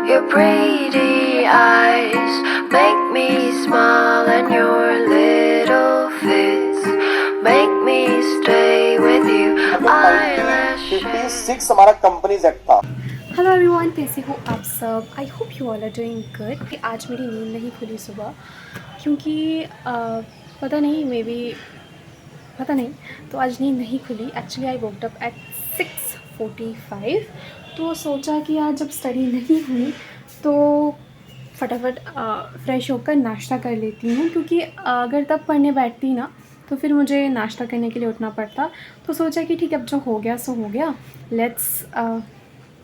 Your pretty eyes make me smile, and your little face make me stay with you. Eyelashes. 56 हमारा companies act था। Hello everyone, कैसे हो आप सब? I hope you all are doing good. आज मेरी नींद नहीं खुली सुबह क्योंकि पता नहीं, मे बी पता नहीं, तो आज नींद नहीं खुली। Actually I woked up at 6:45। तो सोचा कि आज जब स्टडी नहीं हुई तो फटाफट फ्रेश होकर नाश्ता कर लेती हूँ, क्योंकि अगर तब पढ़ने बैठती ना तो फिर मुझे नाश्ता करने के लिए उठना पड़ता। तो सोचा कि ठीक है, अब जो हो गया सो हो गया, let's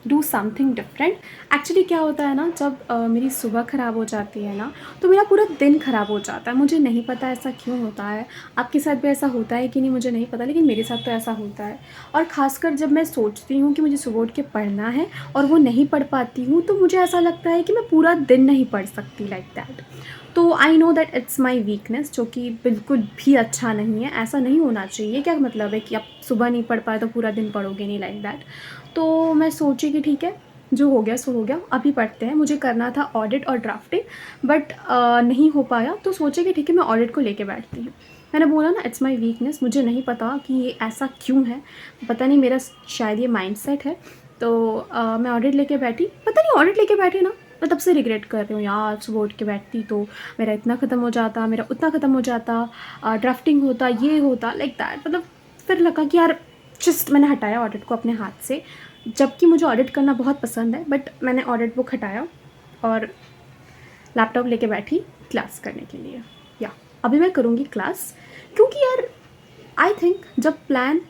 do something different. Actually क्या होता है ना, जब मेरी सुबह ख़राब हो जाती है ना तो मेरा पूरा दिन ख़राब हो जाता है। मुझे नहीं पता ऐसा क्यों होता है, आपके साथ भी ऐसा होता है कि नहीं मुझे नहीं पता, लेकिन मेरे साथ तो ऐसा होता है। और ख़ासकर जब मैं सोचती हूँ कि मुझे सुबह उठ के पढ़ना है और वो नहीं पढ़ पाती हूँ तो मुझे ऐसा लगता है कि मैं पूरा दिन नहीं पढ़ सकती, लाइक दैट। तो I know that it's my weakness, जो कि बिल्कुल भी अच्छा नहीं है। ऐसा नहीं होना चाहिए। क्या मतलब है कि आप सुबह नहीं पढ़ पाए तो पूरा दिन पढ़ोगे नहीं, लाइक दैट। तो मैं सोची कि ठीक है, जो हो गया सो हो गया, अभी पढ़ते हैं। मुझे करना था ऑडिट और ड्राफ्टिंग, बट नहीं हो पाया। तो सोचे कि ठीक है, मैं ऑडिट को लेके बैठती हूँ। मैंने बोला ना, इट्स माई वीकनेस। मुझे नहीं पता कि ये ऐसा क्यों है, पता नहीं, मेरा शायद ये माइंडसेट है। तो मैं ऑडिट लेके बैठी। पता नहीं ऑडिट लेके बैठी ना, मैं तब से रिग्रेट कर रही हूँ यार, सुबह उठ के बैठती तो मेरा इतना ख़त्म हो जाता, मेरा उतना ख़त्म हो जाता, ड्राफ्टिंग होता, ये होता, लाइक दैट। मतलब फिर लगा कि यार जस्ट मैंने हटाया ऑडिट को अपने हाथ से, जबकि मुझे ऑडिट करना बहुत पसंद है। बट मैंने ऑडिट बुक हटाया और लैपटॉप लेके बैठी क्लास करने के लिए। या अभी मैं करूँगी क्लास, क्योंकि यार आई थिंक जब प्लान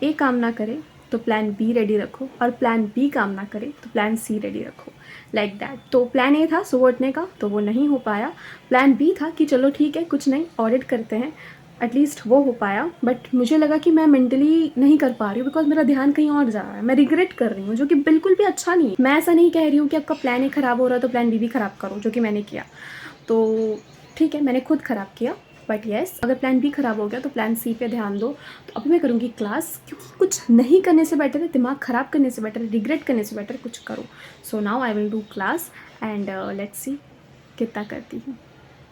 ए काम ना करे तो प्लान बी रेडी रखो, और प्लान बी काम ना करे तो प्लान सी रेडी रखो, लाइक दैट। तो प्लान ए था सुबह उठने का, तो वो नहीं हो पाया। प्लान बी था कि चलो ठीक है, कुछ नहीं, ऑडिट करते हैं, एटलीस्ट वो हो पाया। बट मुझे लगा कि मैं मेंटली नहीं कर पा रही हूँ, बिकॉज मेरा ध्यान कहीं और जा रहा है। मैं रिग्रेट कर रही हूँ, जो कि बिल्कुल भी अच्छा नहीं है। मैं ऐसा नहीं कह रही हूँ कि आपका प्लान ए ख़राब हो रहा है तो प्लान बी भी ख़राब करो, जो कि मैंने किया। तो ठीक है, मैंने खुद ख़राब किया, बट येस, अगर प्लान बी ख़राब हो गया तो प्लान सी पे ध्यान दो। तो अभी मैं करूँगी क्लास, क्योंकि कुछ नहीं करने से बेटर है, दिमाग ख़राब करने से बेटर है, रिग्रेट करने से बेटर कुछ करो। So now I will do class and let's see कितना करती हूँ।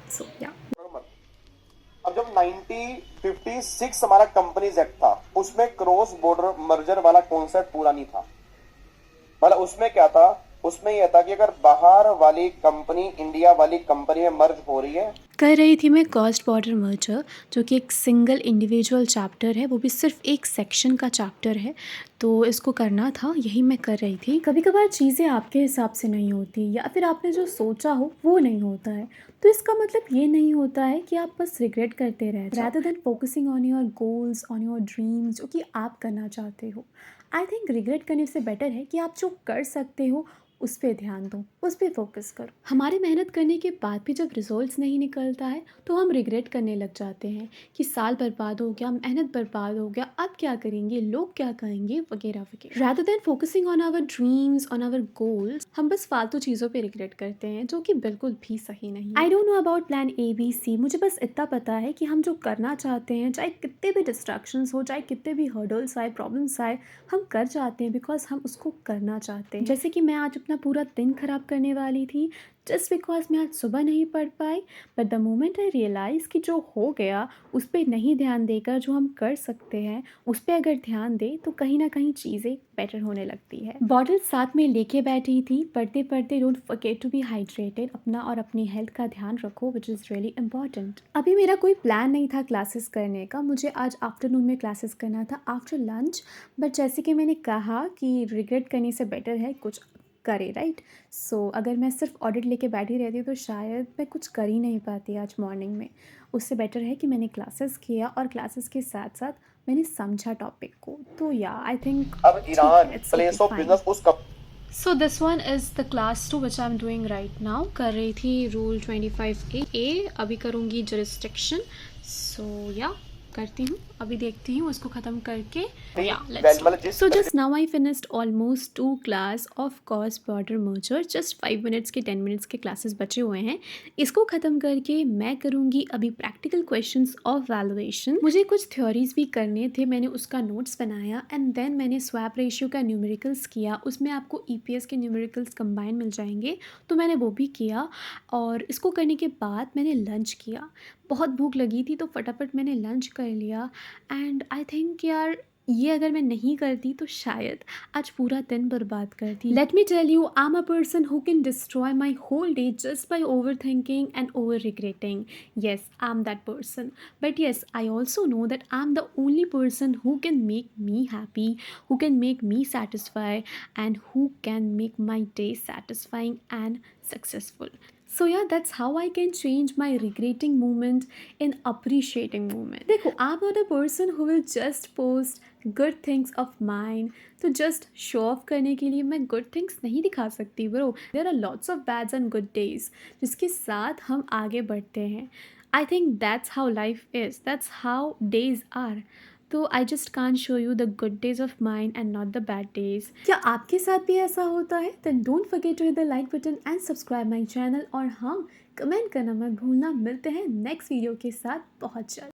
सो या अब जब 1956 हमारा कंपनीज एक्ट था, उसमें क्रॉस बॉर्डर मर्जर वाला कॉन्सेप्ट पूरा नहीं था। मतलब उसमें क्या था, उसमें यह था कि अगर बाहर वाली कंपनी इंडिया वाली कंपनी में मर्ज हो रही है, कर रही थी मैं क्रॉस बॉर्डर मर्जर, जो कि एक सिंगल इंडिविजुअल चैप्टर है, वो भी सिर्फ एक सेक्शन का चैप्टर है। तो इसको करना था, यही मैं कर रही थी। कभी कभार चीज़ें आपके हिसाब से नहीं होती, या फिर आपने जो सोचा हो वो नहीं होता है, तो इसका मतलब ये नहीं होता है कि आप बस रिग्रेट करते रह जाओ, rather than focusing on your goals, on your dreams, जो कि आप करना चाहते हो। आई थिंक रिग्रेट करने से बेटर है कि आप जो कर सकते हो उस पर ध्यान दो, उस पर फोकस करो। हमारे मेहनत करने के बाद भी जब रिजल्ट्स नहीं निकलता है तो हम रिग्रेट करने लग जाते हैं कि साल बर्बाद हो गया, मेहनत बर्बाद हो गया, अब क्या करेंगे, लोग क्या कहेंगे, वगैरह वगैरह। Rather than focusing on our dreams, on our goals, हम बस फालतू चीज़ों पे रिग्रेट करते हैं, जो कि बिल्कुल भी सही नहीं। I don't know about plan A B C, मुझे बस इतना पता है कि हम जो करना चाहते हैं, चाहे कितने भी डिस्ट्रैक्शंस हो, चाहे कितने भी हर्डल्स आए, प्रॉब्लम्स आए, हम कर जाते हैं बिकॉज हम उसको करना चाहते हैं। जैसे कि मैं आज अपना पूरा दिन ख़राब करने वाली थी जस्ट बिकॉज मैं आज सुबह नहीं पढ़ पाई, but the moment I realise कि जो हो गया उस पर नहीं ध्यान देकर जो हम कर सकते हैं उस पर अगर ध्यान दें तो कहीं ना कहीं चीज़ें बेटर होने लगती है। बॉटल साथ में लेके बैठी थी, पढ़ते पढ़ते don't forget to be hydrated. अपना और अपनी हेल्थ का ध्यान रखो, विच इज़ रियली इंपॉर्टेंट। अभी मेरा कोई प्लान नहीं था क्लासेस करने का, मुझे आज आफ्टरनून में क्लासेस करना था आफ्टर लंच, बट जैसे कि मैंने कहा कि रिग्रेट करने से बेटर है कुछ करे, राइट। सो अगर मैं सिर्फ ऑडिट लेके बैठी रहती हूँ तो शायद मैं कुछ कर ही नहीं पाती आज मॉर्निंग में। उससे बेटर है कि मैंने क्लासेस किया और क्लासेस के साथ साथ मैंने समझा टॉपिक को। तो या आई थिंक अब ईरान प्लेस ऑफ बिजनेस उस so this one is the class 2 which I am doing right now. कर रही थी रूल 25A, अभी करूँगी जुरिस्डिक्शन। सो या करती हूँ, अभी देखती हूँ उसको ख़त्म करके। मतलब जिस So just now I finished almost 2 class of cross border merger. Just 5 minutes के 10 minutes के classes बचे हुए हैं। इसको ख़त्म करके मैं करूँगी अभी practical questions of valuation। मुझे कुछ theories भी करने थे, मैंने उसका notes बनाया and then मैंने swap ratio का numericals किया। उसमें आपको EPS के numericals combine मिल जाएंगे, तो मैंने वो भी किया। और इसको करने के बाद मैंने लंच किया। बहुत भूख लगी थी तो फटाफट मैंने लंच कर लिया। एंड आई थिंक यार, ये अगर मैं नहीं करती तो शायद आज पूरा दिन बर्बाद करती। Let me tell you, I am a person who can destroy my whole day just by over thinking and over regretting. Yes, I am that person, but yes I also know that I am the only person who can make me happy, who can make me satisfy, and who can make my day satisfying and successful. So yeah, that's how I can change my regretting moment in appreciating moment. देखो, I'm not a person who will just post good things of mine, तो just show off करने के लिए मैं good things नहीं दिखा सकती bro. There are lots of bads and good days जिसके साथ हम आगे बढ़ते हैं. I think that's how life is. That's how days are. तो I just can show you the good days of mine and not the bad days. क्या आपके साथ भी ऐसा होता है? Then don't forget to hit the like button and subscribe my channel. और हाँ, कमेंट करना मत भूलना। मिलते हैं नेक्स्ट वीडियो के साथ बहुत जल्द।